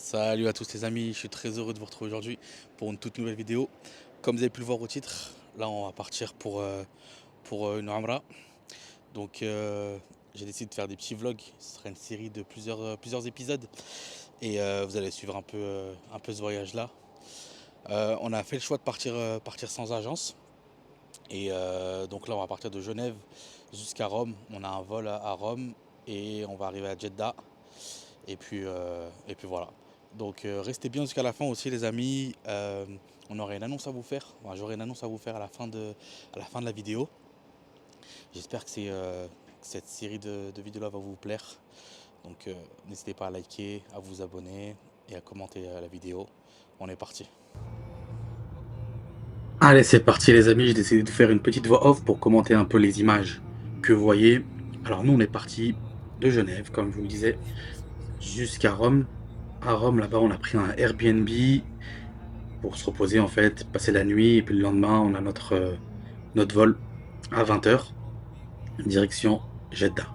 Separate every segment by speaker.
Speaker 1: Salut à tous les amis, je suis très heureux de vous retrouver aujourd'hui pour une toute nouvelle vidéo. Comme vous avez pu le voir au titre, là on va partir pour une Umrah. Donc j'ai décidé de faire des petits vlogs, ce sera une série de plusieurs épisodes et vous allez suivre un peu ce voyage là. On a fait le choix de partir sans agence et donc là on va partir de Genève jusqu'à Rome. On a un vol à Rome et on va arriver à Jeddah. Et puis voilà. Donc restez bien jusqu'à la fin aussi les amis. On aurait une annonce à vous faire. Enfin, j'aurai une annonce à vous faire à la fin de la vidéo. J'espère que cette série de vidéos là va vous plaire. Donc n'hésitez pas à liker, à vous abonner et à commenter la vidéo. On est parti. Allez, c'est parti les amis, j'ai décidé de faire une petite voix off pour commenter un peu les images que vous voyez. Alors nous on est parti de Genève, comme je vous le disais, jusqu'à Rome. À Rome, là-bas, on a pris un Airbnb pour se reposer en fait, passer la nuit et puis le lendemain, on a notre vol à 20 h direction Jeddah.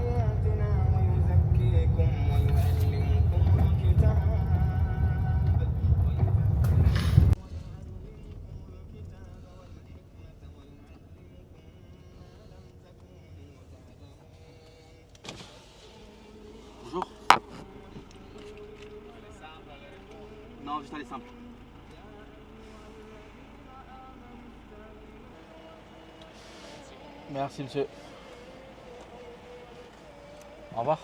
Speaker 1: Bonjour. Non, juste aller simple. Merci monsieur. Au revoir.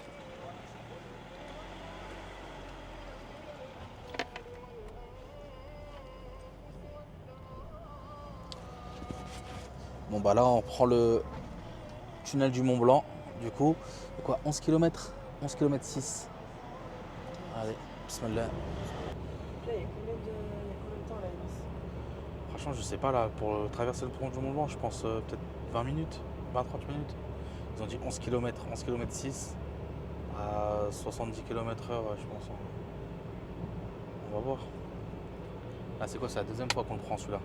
Speaker 1: Bon bah là on prend le tunnel du Mont Blanc, du coup, c'est quoi, 11 km 11 km 6. Allez, bismillah.
Speaker 2: Là, il y a combien de temps là, Nice?
Speaker 1: Franchement, je sais pas là, pour traverser le pont du Mont Blanc, je pense peut-être 20 minutes, 20-30 minutes. Ils ont dit 11 km, 11 km 6 à 70 km/h, je pense. On va voir. Là, c'est quoi? C'est la deuxième fois qu'on le prend celui-là.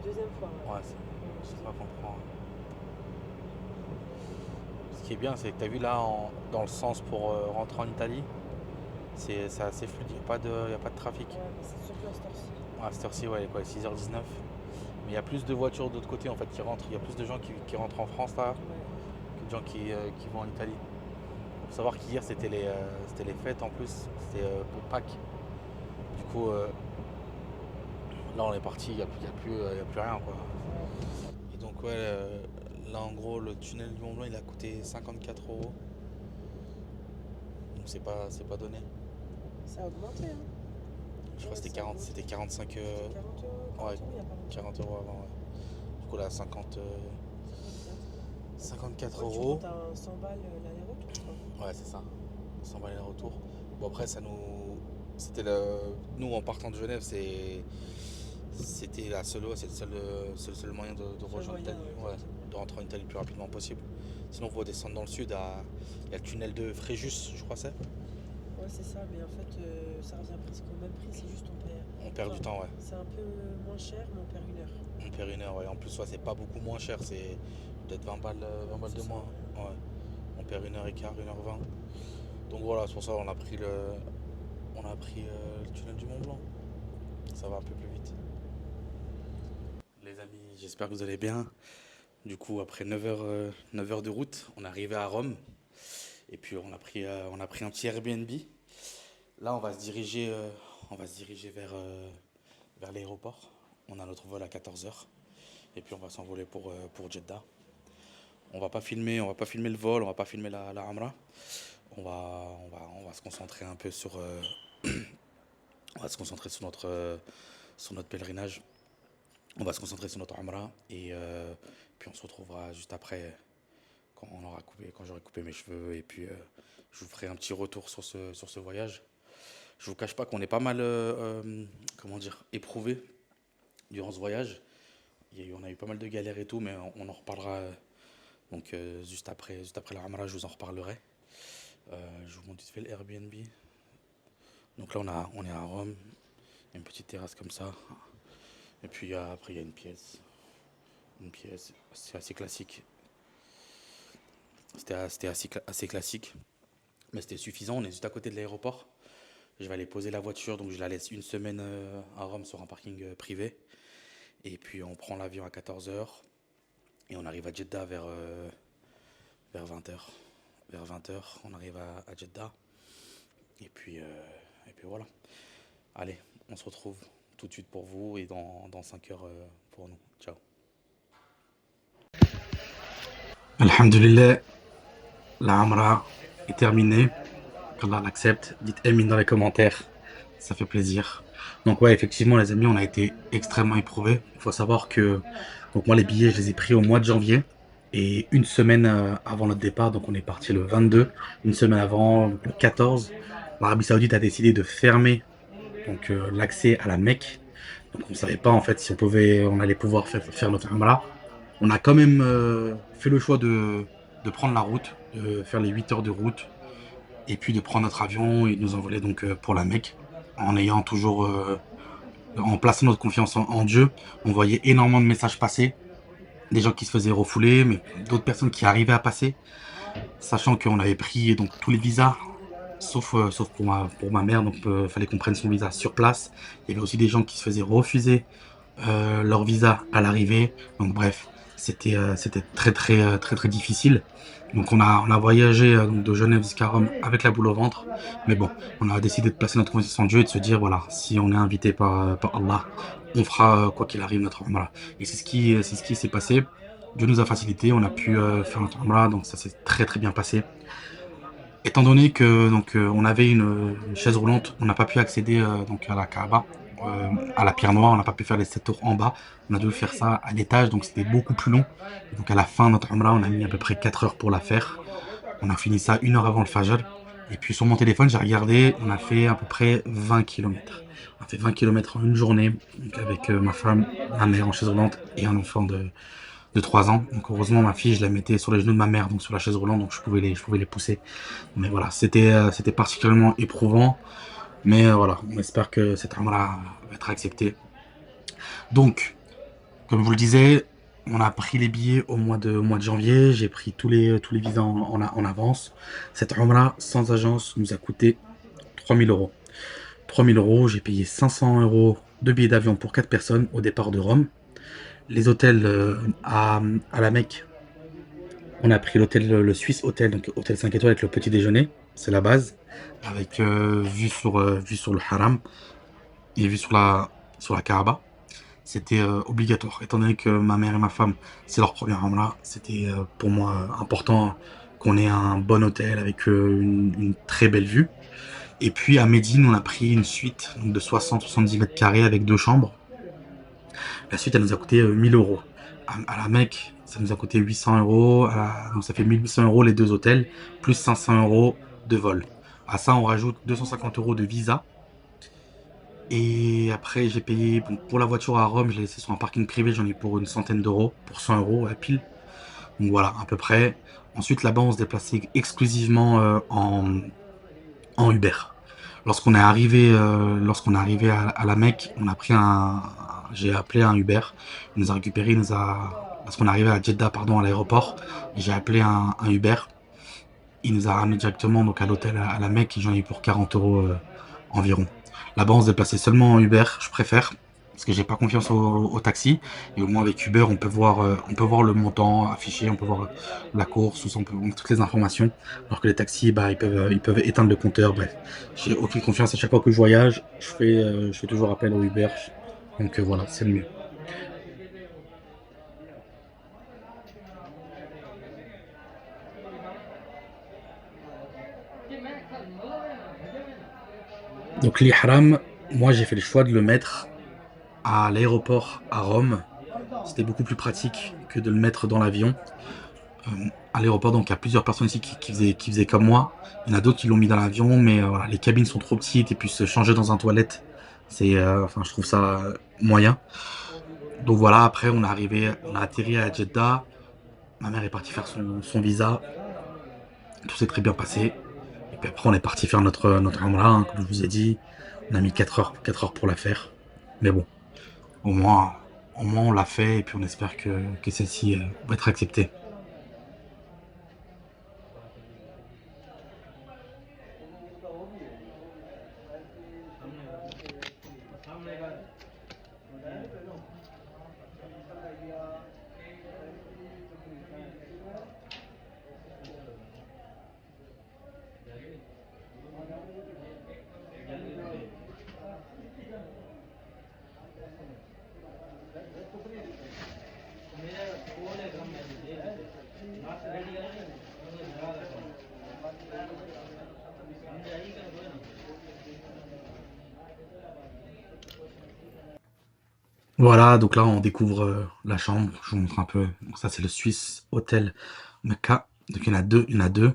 Speaker 2: Deuxième fois, ouais.
Speaker 1: Ouais, c'est ça qu'on le prend. Ce qui est bien, c'est que tu as vu là, dans le sens pour rentrer en Italie, c'est assez fluide, il n'y a pas de trafic.
Speaker 2: Ouais, mais c'est surtout à cette heure-ci.
Speaker 1: Ouais, à cette heure-ci, ouais, il est quoi, 6h19. Mais il y a plus de voitures de l'autre côté en fait qui rentrent. Il y a plus de gens qui rentrent en France là
Speaker 2: Ouais.
Speaker 1: que de gens qui vont en Italie. Il faut savoir qu'hier c'était les fêtes en plus, c'était pour Pâques. Du coup, là on est parti, il y a plus rien quoi. Et donc ouais, là en gros le tunnel du Mont Blanc il a coûté 54 €. Donc c'est pas donné.
Speaker 2: Ça a augmenté, hein.
Speaker 1: Je crois que
Speaker 2: Ouais,
Speaker 1: c'était
Speaker 2: ça a
Speaker 1: 40,
Speaker 2: augmenté.
Speaker 1: c'était 45,
Speaker 2: C'était 40 euros,
Speaker 1: ouais,
Speaker 2: 40 euros il y a pas longtemps.
Speaker 1: 40 € avant. Ouais. Du coup là 54
Speaker 2: Ouais, tu
Speaker 1: euros.
Speaker 2: montes à 100 balles l'aller-retour, quoi.
Speaker 1: Ouais, c'est ça. 100 balles aller-retour. Bon, après, ça nous. Nous, en partant de Genève, c'était c'est le seul moyen de
Speaker 2: Seul
Speaker 1: rejoindre
Speaker 2: moyen,
Speaker 1: l'Italie.
Speaker 2: ouais,
Speaker 1: Ouais,
Speaker 2: effectivement.
Speaker 1: de rentrer en Italie le plus rapidement possible. Sinon, il faut descendre dans le sud. Il y a le tunnel de Fréjus, je crois c'est.
Speaker 2: Ouais, c'est ça, mais en fait, ça revient presque au même prix, c'est juste on perd.
Speaker 1: On perd du
Speaker 2: Enfin,
Speaker 1: temps, ouais.
Speaker 2: c'est un peu moins cher, mais on perd une heure.
Speaker 1: On perd une heure, ouais. En plus, ouais, c'est pas beaucoup moins cher. C'est peut-être 20 balles, 20 balles de
Speaker 2: C'est ça,
Speaker 1: moins.
Speaker 2: ouais.
Speaker 1: Ouais. On perd une heure et quart, 1h20. Donc voilà, c'est pour ça qu'on a pris le tunnel du Mont Blanc. Ça va un peu plus vite. Les amis, j'espère que vous allez bien. Du coup, après 9 heures de route, on est arrivé à Rome. Et puis, on a pris un petit Airbnb. Là, on va se diriger vers l'aéroport. On a notre vol à 14 h. Et puis, on va s'envoler pour Jeddah. On va pas filmer le vol, on va pas filmer la Hamra. On va se concentrer un peu on va se concentrer sur notre pèlerinage. On va se concentrer sur notre Umrah et puis on se retrouvera juste après quand j'aurai coupé mes cheveux et puis je vous ferai un petit retour sur ce voyage. Je vous cache pas qu'on est pas mal, comment dire, éprouvé durant ce voyage. On a eu pas mal de galères et tout, mais on en reparlera donc juste après la Umrah, je vous en reparlerai. Je vous montre vite fait l'Airbnb. Donc là on est à Rome, il y a une petite terrasse comme ça. Et puis après il y a une pièce. C'est assez classique. C'était assez classique, mais c'était suffisant. On est juste à côté de l'aéroport. Je vais aller poser la voiture, donc je la laisse une semaine à Rome sur un parking privé. Et puis on prend l'avion à 14 heures et on arrive à Jeddah vers 20 heures. Vers 20 heures, on arrive à Jeddah. Et puis voilà. Allez, on se retrouve tout de suite pour vous et dans 5 heures pour nous. Ciao. Alhamdulillah, la Amra est terminée. Qu'Allah l'accepte. Dites Amin dans les commentaires. Ça fait plaisir. Donc ouais, effectivement, les amis, on a été extrêmement éprouvés. Il faut savoir que donc moi, les billets, je les ai pris au mois de janvier. Et une semaine avant notre départ, donc on est parti le 22. Une semaine avant, le 14, l'Arabie Saoudite a décidé de fermer donc l'accès à la Mecque. Donc on ne savait pas en fait si on allait pouvoir faire notre Umrah. On a quand même fait le choix de prendre la route, de faire les 8 heures de route et puis de prendre notre avion et de nous envoler donc pour la Mecque en ayant toujours en plaçant notre confiance en Dieu. On voyait énormément de messages passer, des gens qui se faisaient refouler, mais d'autres personnes qui arrivaient à passer, sachant qu'on avait pris donc tous les visas sauf pour ma mère, donc fallait qu'on prenne son visa sur place. Il y avait aussi des gens qui se faisaient refuser leur visa à l'arrivée. Donc bref, c'était très difficile. Donc on a voyagé donc de Genève jusqu'à Rome avec la boule au ventre. Mais bon, on a décidé de placer notre confiance en Dieu et de se dire voilà, si on est invité par Allah, on fera quoi qu'il arrive notre Umrah. Et c'est ce qui s'est passé. Dieu nous a facilité, on a pu faire notre Umrah, donc ça s'est très bien passé. Étant donné que donc on avait une chaise roulante, on n'a pas pu accéder donc à la Kaaba, à la pierre noire, on n'a pas pu faire les 7 tours en bas. On a dû faire ça à l'étage, donc c'était beaucoup plus long. Et donc à la fin de notre Umrah, on a mis à peu près 4 heures pour la faire. On a fini ça 1 heure avant le Fajr. Et puis sur mon téléphone, j'ai regardé, on a fait à peu près 20 kilomètres. On a fait 20 kilomètres en une journée, donc avec ma femme, ma mère en chaise roulante et un enfant de 3 ans. Donc heureusement, ma fille, je la mettais sur les genoux de ma mère, donc sur la chaise roulante, donc je pouvais les pousser. Mais voilà, c'était particulièrement éprouvant. Mais voilà, on espère que cette arme-là va être acceptée. Donc, comme je vous le disais, on a pris les billets au mois de janvier. J'ai pris tous les visas en avance. Cette arme-là, sans agence, nous a coûté 3000 euros. 3000 euros, j'ai payé 500 euros de billets d'avion pour 4 personnes au départ de Rome. Les hôtels à la Mecque, on a pris l'hôtel, le Swiss Hotel, donc hôtel 5 étoiles avec le petit déjeuner, c'est la base, avec vue sur le Haram et vue sur la Kaaba. C'était obligatoire, étant donné que ma mère et ma femme, c'est leur première Umrah, c'était pour moi important qu'on ait un bon hôtel avec une très belle vue. Et puis à Médine, on a pris une suite donc, de 60-70 mètres carrés avec 2 chambres. La suite, elle nous a coûté 1000 euros. À la Mecque, ça nous a coûté 800 euros. Donc ça fait 1800 euros les 2 hôtels, plus 500 euros de vol. À ça, on rajoute 250 euros de visa. Et après, j'ai payé bon, pour la voiture à Rome, je l'ai laissé sur un parking privé, j'en ai pour une centaine d'euros, pour 100 euros à pile. Donc voilà, à peu près. Ensuite, là-bas, on se déplaçait exclusivement en Uber. Lorsqu'on est arrivé à la Mecque, j'ai appelé un Uber. Il nous a récupéré, lorsqu'on est arrivé à Jeddah, pardon, à l'aéroport, j'ai appelé un Uber. Il nous a ramené directement donc à l'hôtel à la Mecque et j'en ai eu pour 40 euros environ. Là-bas, on se déplaçait seulement en Uber, je préfère, parce que j'ai pas confiance au taxi. Et au moins avec Uber, on peut voir le montant affiché, on peut voir la course, on peut voir toutes les informations. Alors que les taxis, bah, ils peuvent éteindre le compteur. Bref, j'ai aucune confiance. À chaque fois que je voyage, je fais toujours appel au Uber. Donc voilà, c'est le mieux. Donc l'ihram, moi j'ai fait le choix de le mettre à l'aéroport à Rome. C'était beaucoup plus pratique que de le mettre dans l'avion. À l'aéroport, donc il y a plusieurs personnes ici qui faisaient comme moi. Il y en a d'autres qui l'ont mis dans l'avion, mais voilà, les cabines sont trop petites et puis se changer dans un toilette, enfin, je trouve ça moyen. Donc voilà, après on a atterri à Jeddah. Ma mère est partie faire son visa. Tout s'est très bien passé. Et puis après, on est parti faire notre Umrah, hein, comme je vous ai dit. On a mis 4 heures pour la faire. Mais bon, au moins, au moins on l'a fait et puis on espère que celle-ci va être acceptée. Voilà, donc là on découvre la chambre, je vous montre un peu. Donc ça c'est le Swiss Hotel Mecca. Donc il y en a deux.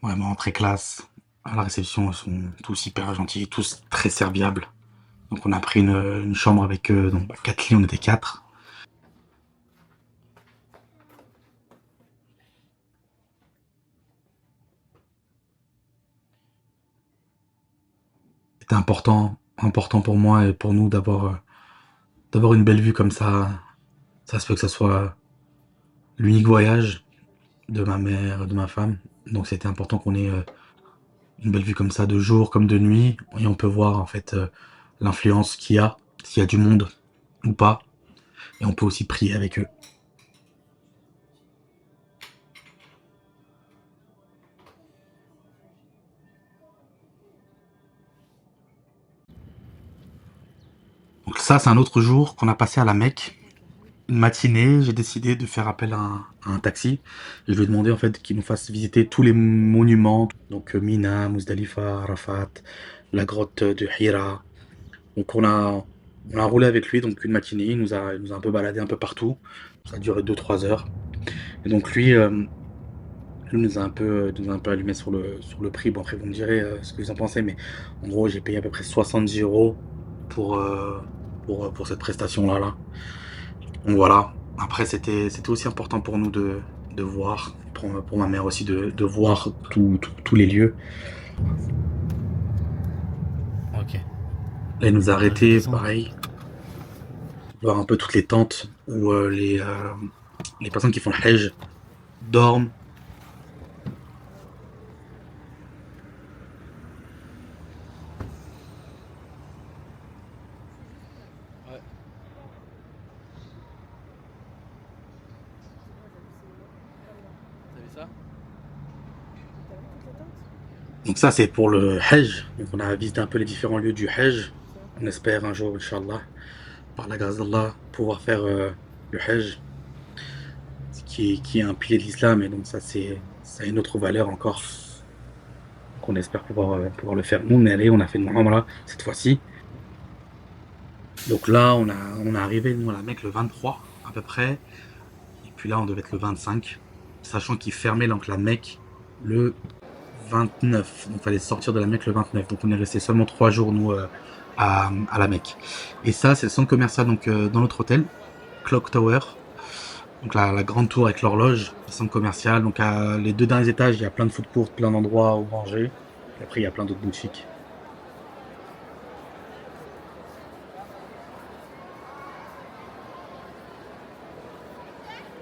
Speaker 1: Vraiment très classe. À la réception, ils sont tous hyper gentils, tous très serviables. Donc on a pris une chambre avec donc, 4 lits, on était 4. C'était important pour moi et pour nous d'avoir une belle vue comme ça. Ça se peut que ça soit l'unique voyage de ma mère, de ma femme. Donc c'était important qu'on ait une belle vue comme ça de jour comme de nuit. Et on peut voir en fait l'influence qu'il y a, s'il y a du monde ou pas. Et on peut aussi prier avec eux. Donc ça, c'est un autre jour qu'on a passé à la Mecque. Une matinée, j'ai décidé de faire appel à un taxi. Et je lui ai demandé en fait qu'il nous fasse visiter tous les monuments. Donc Mina, Muzdalifa, Arafat, la grotte de Hira. Donc on a roulé avec lui donc une matinée. Il nous a un peu baladé un peu partout. Ça a duré 2 3 heures. Et donc lui nous a un peu allumé sur le prix. Bon après vous me direz ce que vous en pensez, mais en gros j'ai payé à peu près 70 € pour, euh, pour cette prestation là. Donc voilà. Après, c'était aussi important pour nous de voir, pour ma mère aussi, de voir tous les lieux. Ok. Là, elle nous a arrêtés, pareil, voir un peu toutes les tentes où les personnes qui font le Hajj dorment. Ouais, t'as vu ça? Donc ça, c'est pour le Hajj. Donc on a visité un peu les différents lieux du Hajj. On espère un jour, Inch'Allah, par la grâce d'Allah, pouvoir faire le Hajj, qui est un pilier de l'islam. Et donc ça a une autre valeur encore. Qu'on espère pouvoir le faire. Nous, on est allé, on a fait une Umrah cette fois-ci. Donc là, on est arrivé, nous, à la Mecque le 23, à peu près. Et puis là, on devait être le 25, sachant qu'ils fermaient donc la Mecque le 29. Donc il fallait sortir de la Mecque le 29. Donc on est resté seulement 3 jours, nous, à la Mecque. Et ça, c'est le centre commercial donc, dans notre hôtel, Clock Tower. Donc la grande tour avec l'horloge, le centre commercial. Donc les 2 derniers étages, il y a plein de food courts, plein d'endroits où manger. Et après, il y a plein d'autres boutiques.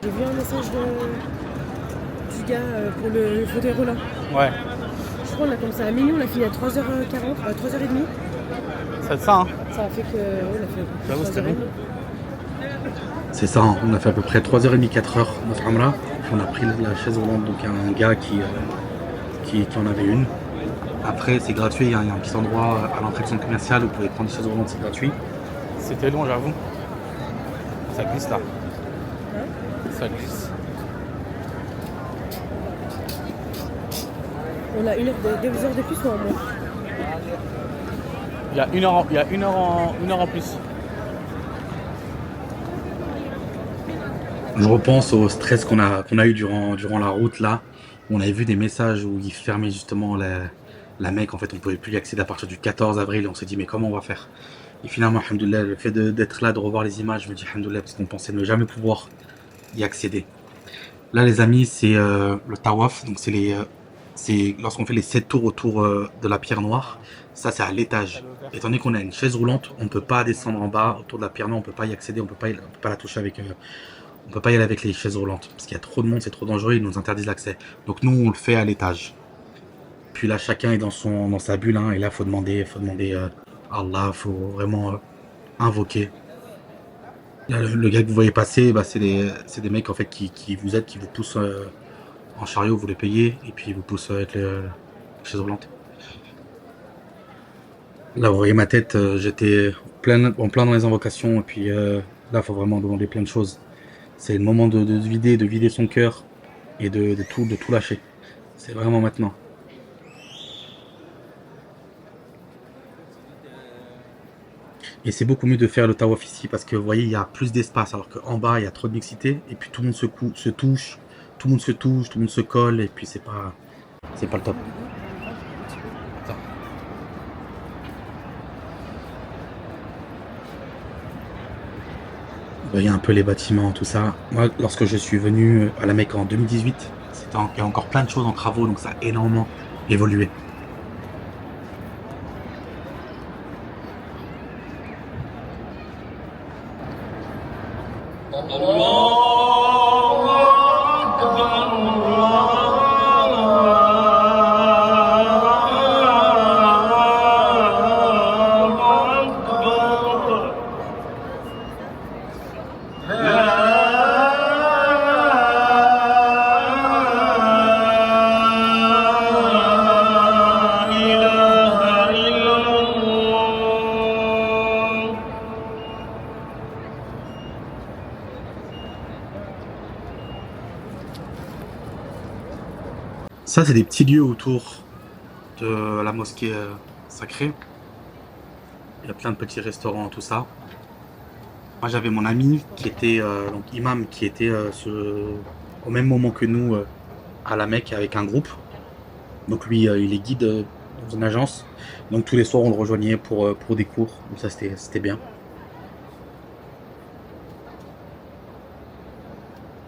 Speaker 2: J'ai vu un message du gars pour le fauteuil roulant.
Speaker 1: Ouais,
Speaker 2: Je crois qu'on a commencé à minuit, on a fini à 3h40, 3h30.
Speaker 1: c'est ça, hein.
Speaker 2: Ça a fait que. Ouais, on a fait
Speaker 1: J'avoue, c'était
Speaker 2: 3h30.
Speaker 1: long. C'est ça, hein. On a fait à peu près 3h30, 4h notre Amra. Puis on a pris la chaise roulante, donc un gars qui en avait une. Après, c'est gratuit, il y a un petit endroit à l'entrée du centre commercial où vous pouvez prendre des chaises roulantes, c'est gratuit. C'était long, j'avoue. Ça glisse là.
Speaker 2: Hein.
Speaker 1: Ça glisse.
Speaker 2: On a 2 heures de plus ou en moins.
Speaker 1: Il y a une heure en plus. Je repense au stress qu'on a eu durant la route là. On avait vu des messages où ils fermaient justement la Mecque. En fait, on pouvait plus y accéder à partir du 14 avril. Et on s'est dit, mais comment on va faire? Et finalement, alhamdoulilah, le fait d'être là, de revoir les images, je me dis alhamdoulilah, parce qu'on pensait ne jamais pouvoir y accéder. Là, les amis, c'est le tawaf. Donc, c'est lorsqu'on fait les 7 tours autour de la pierre noire. Ça, c'est à l'étage. Étant donné qu'on a une chaise roulante, on ne peut pas descendre en bas autour de la pierre noire. On ne peut pas y accéder. On peut pas la toucher avec. On peut pas y aller avec les chaises roulantes. Parce qu'il y a trop de monde, c'est trop dangereux. Ils nous interdisent l'accès. Donc, nous, on le fait à l'étage. Puis là, chacun est dans sa bulle. Hein, et là, faut demander Allah. Faut vraiment invoquer. Là, le gars que vous voyez passer, bah, c'est des mecs en fait qui vous aident, qui vous poussent en chariot, vous les payez, et puis ils vous poussent avec les chaises roulantes. Là, vous voyez ma tête, j'étais en plein dans les invocations, et puis là, il faut vraiment demander plein de choses. C'est le moment de vider son cœur et de tout lâcher. C'est vraiment maintenant.
Speaker 3: Et c'est beaucoup mieux de faire le tawaf ici parce que vous voyez, il y a plus d'espace alors qu'en bas, il y a trop de mixité. Et puis tout le monde se touche, tout le monde se touche, tout le monde se colle. Et puis c'est pas le top. Vous voyez un peu les bâtiments, tout ça. Moi, lorsque je suis venu à la Mecque en 2018, il y a encore plein de choses en travaux, donc ça a énormément évolué. Ça, c'est des petits lieux autour de la mosquée sacrée. Il y a plein de petits restaurants, tout ça. Moi, j'avais mon ami qui était donc imam, qui était au même moment que nous à la Mecque avec un groupe. Donc lui, il est guide dans une agence. Donc tous les soirs, on le rejoignait pour des cours. Donc ça, c'était bien.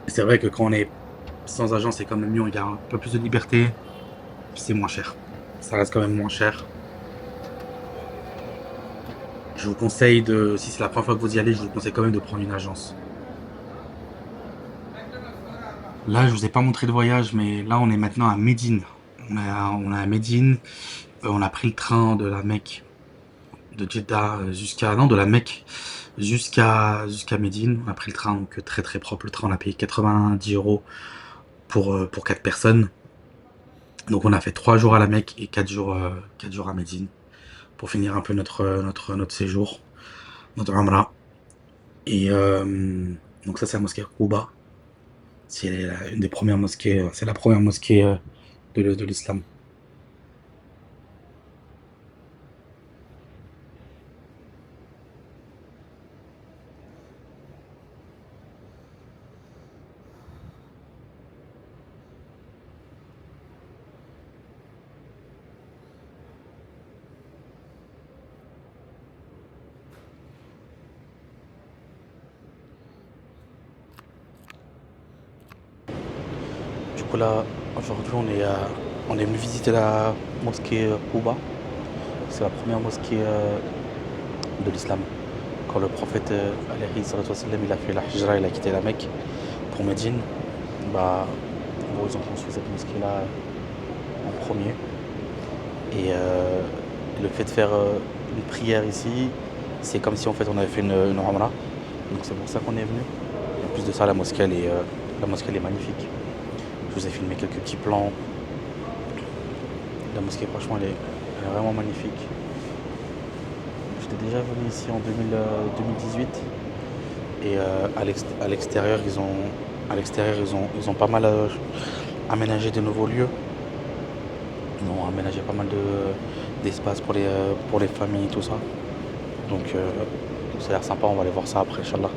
Speaker 3: C'est vrai que quand on est sans agence, c'est quand même mieux. Il y a un peu plus de liberté. Puis c'est moins cher. Ça reste quand même moins cher. Je vous conseille si c'est la première fois que vous y allez, je vous conseille quand même de prendre une agence. Là, je vous ai pas montré le voyage, mais là, on est maintenant à Médine. On est à Médine. On a pris le train de la Mecque, de Jeddah de la Mecque jusqu'à Médine. On a pris le train, donc très très propre. Le train, on a payé 90 € pour 4 personnes. Donc on a fait 3 jours à la Mecque et 4 jours à Médine pour finir un peu notre séjour, notre Umrah. Et donc ça, c'est la mosquée Quba. C'est une des premières mosquées, c'est la première mosquée de l'islam.
Speaker 1: Du coup là, aujourd'hui on est venu visiter la mosquée Quba. C'est la première mosquée de l'islam. Quand le prophète alayhi salatu wassalam, il a fait la hijra, il a quitté la Mecque pour Médine, bah, en gros, ils ont construit cette mosquée-là en premier. Et le fait de faire une prière ici, c'est comme si en fait on avait fait une Umrah. Donc c'est pour ça qu'on est venu. En plus de ça, la mosquée elle est magnifique. Je vous ai filmé quelques petits plans. La mosquée, franchement, elle est vraiment magnifique. J'étais déjà venu ici en 2018 et à l'extérieur, ils ont pas mal aménagé de nouveaux lieux. Ils ont aménagé pas mal d'espace pour les familles et tout ça. Donc ça a l'air sympa, on va aller voir ça après, Inch'Allah.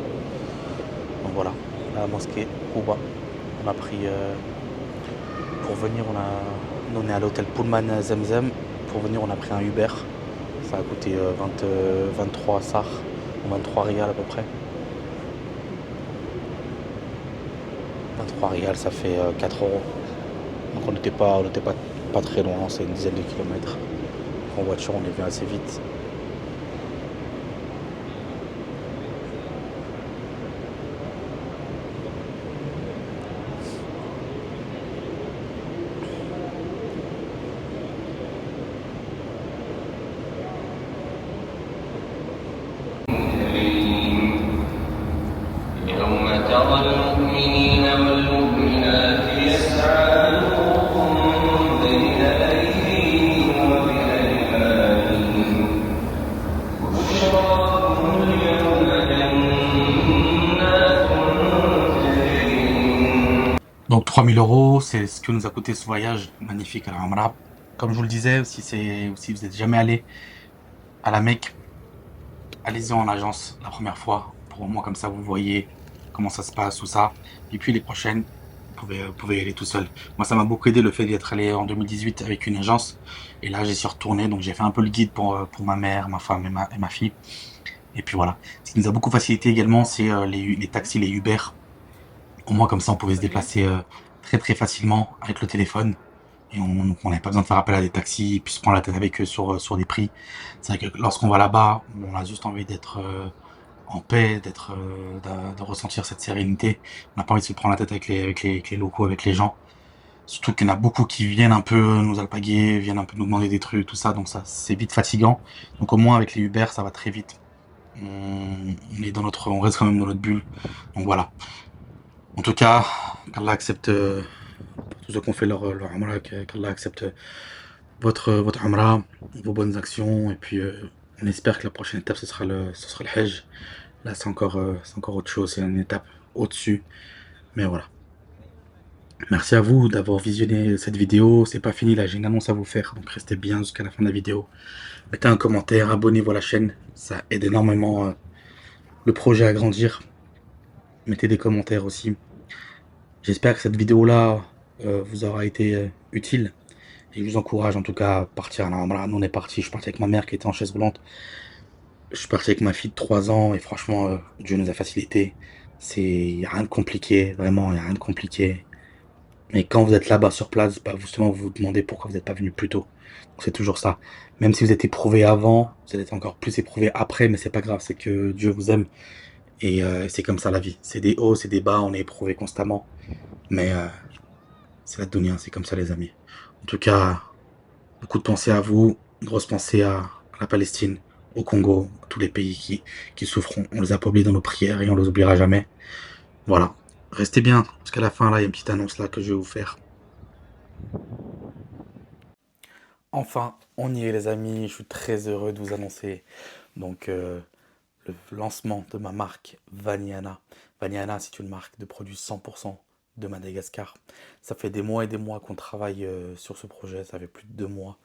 Speaker 1: Donc voilà, la mosquée Quba. On a pris pour venir, on est à l'hôtel Pullman Zemzem. Pour venir, on a pris un Uber. Ça a coûté 23 sars, 23 rials à peu près. 23 rials, ça fait 4 €. Donc on n'était pas très loin, c'est une dizaine de kilomètres. En voiture, on est venu assez vite.
Speaker 3: Donc 3000 €, c'est ce que nous a coûté ce voyage magnifique à la Umrah. Comme je vous le disais, si vous n'êtes jamais allé à la Mecque, allez-y en agence la première fois, pour au moins comme ça vous voyez comment ça se passe, tout ça. Et puis les prochaines, vous pouvez y aller tout seul. Moi, ça m'a beaucoup aidé le fait d'être allé en 2018 avec une agence. Et là, j'y suis retourné, donc j'ai fait un peu le guide pour ma mère, ma femme et ma fille. Et puis voilà. Ce qui nous a beaucoup facilité également, c'est les taxis, les Uber. Au moins, comme ça, on pouvait se
Speaker 2: Ok.
Speaker 3: déplacer très très facilement avec le téléphone. Et on n'avait pas besoin de faire appel à des taxis, et puis se prendre la tête avec eux sur des prix. C'est vrai que lorsqu'on va là-bas, on a juste envie d'être en paix, de ressentir cette sérénité. On n'a pas envie de se prendre la tête avec les locaux, avec les gens. Surtout qu'il y en a beaucoup qui viennent un peu nous alpaguer, viennent un peu nous demander des trucs, tout ça. Donc ça, c'est vite fatigant. Donc au moins avec les Uber, ça va très vite. On reste quand même dans notre bulle. Donc voilà. En tout cas, qu'Allah accepte pour tous ceux qui ont fait leur Umrah, qu'Allah accepte votre Umrah, vos bonnes actions. Et puis on espère que la prochaine étape, ce sera le Hajj. Là, c'est encore autre chose. C'est une étape au-dessus. Mais voilà. Merci à vous d'avoir visionné cette vidéo. C'est pas fini là, j'ai une annonce à vous faire. Donc restez bien jusqu'à la fin de la vidéo. Mettez un commentaire, abonnez-vous à la chaîne. Ça aide énormément le projet à grandir. Mettez des commentaires aussi. J'espère que cette vidéo-là vous aura été utile. Et je vous encourage en tout cas à partir. Alors, voilà, nous on est parti. Je suis parti avec ma mère qui était en chaise roulante. Je suis parti avec ma fille de 3 ans et franchement, Dieu nous a facilité. Y a rien de compliqué, vraiment, il y a rien de compliqué. Mais quand vous êtes là-bas sur place, bah, justement, vous vous demandez pourquoi vous n'êtes pas venu plus tôt. Donc c'est toujours ça. Même si vous êtes éprouvé avant, vous allez être encore plus éprouvé après, mais c'est pas grave, c'est que Dieu vous aime. Et c'est comme ça la vie. C'est des hauts, c'est des bas, on est éprouvé constamment. Mais c'est la dunya, c'est comme ça les amis. En tout cas, beaucoup de pensées à vous, une grosse pensée à la Palestine, au Congo, à tous les pays qui souffront. On les a pas oubliés dans nos prières et on les oubliera jamais. Voilà. Restez bien, jusqu'à la fin, là, il y a une petite annonce là que je vais vous faire. Enfin, on y est les amis, je suis très heureux de vous annoncer donc le lancement de ma marque Vaniana. Vaniana, c'est une marque de produits 100% de Madagascar. Ça fait des mois et des mois qu'on travaille sur ce projet, ça fait plus de 2 mois.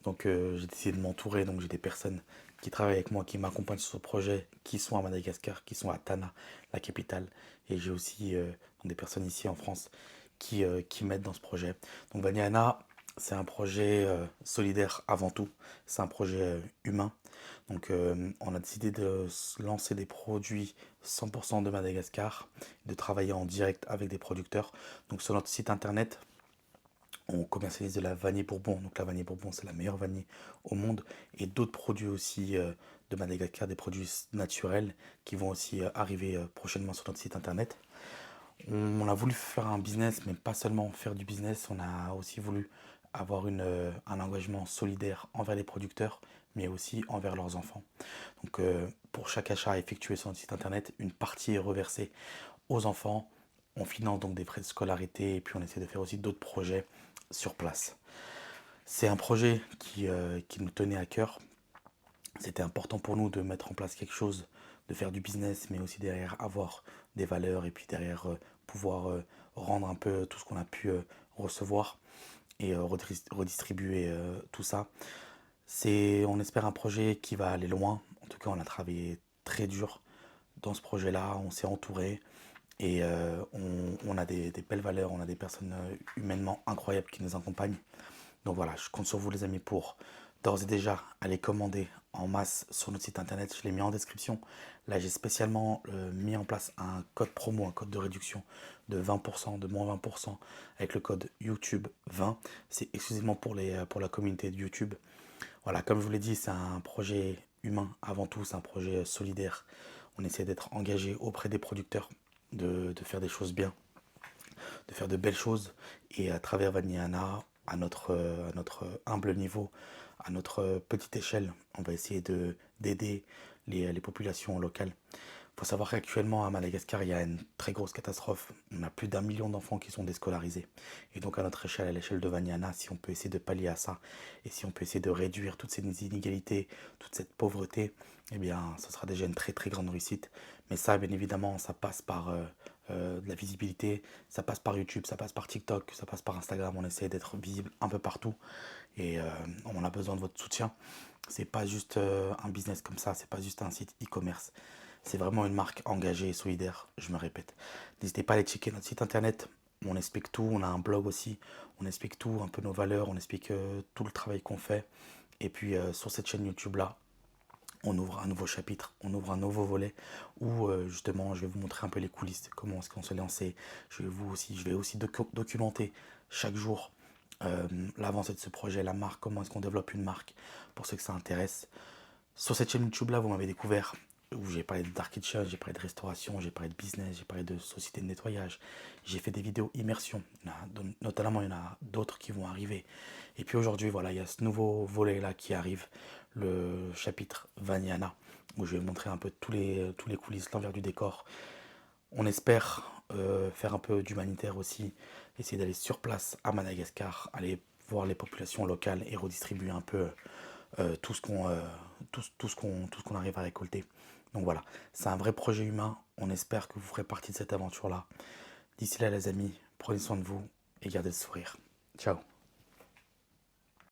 Speaker 3: Donc j'ai décidé de m'entourer, donc j'ai des personnes qui travaillent avec moi, qui m'accompagnent sur ce projet, qui sont à Madagascar, qui sont à Tana, la capitale. Et j'ai aussi des personnes ici en France qui m'aident dans ce projet. Donc Vaniana, c'est un projet solidaire avant tout, c'est un projet humain. Donc on a décidé de lancer des produits 100% de Madagascar, de travailler en direct avec des producteurs. Donc sur notre site internet, on commercialise de la vanille Bourbon. Donc la vanille Bourbon, c'est la meilleure vanille au monde. Et d'autres produits aussi de Madagascar, des produits naturels qui vont aussi arriver prochainement sur notre site internet. On a voulu faire un business, mais pas seulement faire du business, on a aussi voulu avoir un engagement solidaire envers les producteurs, mais aussi envers leurs enfants. Donc pour chaque achat effectué sur notre site internet, une partie est reversée aux enfants. On finance donc des frais de scolarité et puis on essaie de faire aussi d'autres projets sur place. C'est un projet qui nous tenait à cœur. C'était important pour nous de mettre en place quelque chose, de faire du business, mais aussi derrière avoir des valeurs et puis derrière pouvoir rendre un peu tout ce qu'on a pu recevoir et redistribuer tout ça. On espère un projet qui va aller loin. En tout cas, on a travaillé très dur dans ce projet-là. On s'est entouré et on a des belles valeurs. On a des personnes humainement incroyables qui nous accompagnent. Donc voilà, je compte sur vous les amis pour d'ores et déjà aller commander en masse sur notre site internet. Je l'ai mis en description. Là, j'ai spécialement mis en place un code promo, un code de réduction de 20%, de moins 20% avec le code YouTube 20. C'est exclusivement pour la communauté de YouTube. Voilà, comme je vous l'ai dit, c'est un projet humain avant tout, c'est un projet solidaire. On essaie d'être engagé auprès des producteurs, de faire des choses bien, de faire de belles choses. Et à travers Vaniana, à notre humble niveau, à notre petite échelle, on va essayer d'aider les populations locales. Il faut savoir qu'actuellement à Madagascar, il y a une très grosse catastrophe. On a plus d'1 million d'enfants qui sont déscolarisés. Et donc à notre échelle, à l'échelle de Vaniana, si on peut essayer de pallier à ça, et si on peut essayer de réduire toutes ces inégalités, toute cette pauvreté, eh bien, ce sera déjà une très très grande réussite. Mais ça, bien évidemment, ça passe par
Speaker 1: de la visibilité. Ça passe par YouTube, ça passe par TikTok, ça passe par Instagram. On essaie d'être visible un peu partout et on a besoin de votre soutien. C'est pas juste un business comme ça, c'est pas juste un site e-commerce. C'est vraiment une marque engagée et solidaire, je me répète. N'hésitez pas à aller checker notre site internet. On explique tout, on a un blog aussi. On explique tout, un peu nos valeurs, on explique tout le travail qu'on fait. Et puis sur cette chaîne YouTube là, on ouvre un nouveau chapitre, on ouvre un nouveau volet où justement je vais vous montrer un peu les coulisses, comment est-ce qu'on se lançait. Je vais aussi documenter chaque jour l'avancée de ce projet, la marque, comment est-ce qu'on développe une marque pour ceux que ça intéresse. Sur cette chaîne YouTube là, vous m'avez découvert où j'ai parlé de Dark Kitchen, j'ai parlé de restauration, j'ai parlé de business, j'ai parlé de société de nettoyage, j'ai fait des vidéos immersion, notamment il y en a d'autres qui vont arriver. Et puis aujourd'hui, voilà, il y a ce nouveau volet là qui arrive, le chapitre Vaniana, où je vais vous montrer un peu tous les coulisses, l'envers du décor. On espère faire un peu d'humanitaire aussi, essayer d'aller sur place à Madagascar, aller voir les populations locales et redistribuer un peu tout ce qu'on arrive à récolter. Donc voilà, c'est un vrai projet humain. On espère que vous ferez partie de cette aventure-là. D'ici là, les amis, prenez soin de vous et gardez le sourire. Ciao.